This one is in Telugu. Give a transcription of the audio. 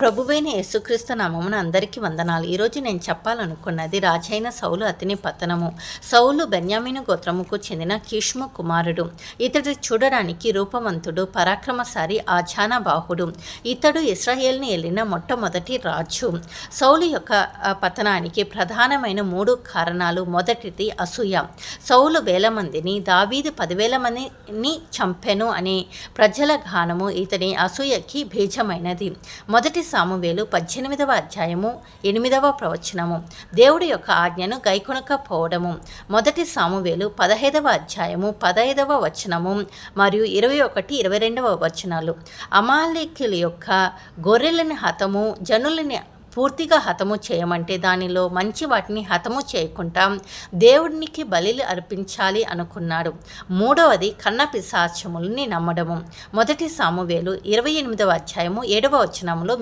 ప్రభువైన యేసుక్రీస్తు నామమున అందరికీ వందనాలు. ఈరోజు నేను చెప్పాలనుకున్నది రాజైన సౌలు అతని పతనము. సౌలు బెన్యామీను గోత్రముకు చెందిన కీష్ము కుమారుడు. ఇతడు చూడడానికి రూపవంతుడు, పరాక్రమశాలి, ఆజానబాహుడు. ఇతడు ఇశ్రాయేలుని ఏలిన మొట్టమొదటి రాజు. సౌలు యొక్క పతనానికి ప్రధానమైన 3 కారణాలు. మొదటిది అసూయ. సౌలు 1000 మందిని, దావీదు 10,000 మందిని చంపెను అనే ప్రజల గానము ఇతని అసూయకి బీజమైనది. మొదటి సామువేలు 18వ అధ్యాయము 8వ ప్రవచనము. దేవుడి యొక్క ఆజ్ఞను గైకొనకపోవడము. మొదటి సామువేలు 15వ అధ్యాయము 15వ వచనము మరియు 21, 22వ వచనాలు. అమాలేకీయుల యొక్క గొర్రెలని హతము, జనులని పూర్తిగా హతము చేయమంటే దానిలో మంచి వాటిని హతము చేయకుండా దేవునికి బలిలు అర్పించాలి అనుకున్నాడు. మూడవది కన్న పిశాచములని నమ్మడము. మొదటి సామువేలు 28వ అధ్యాయము 7వ వచనంలో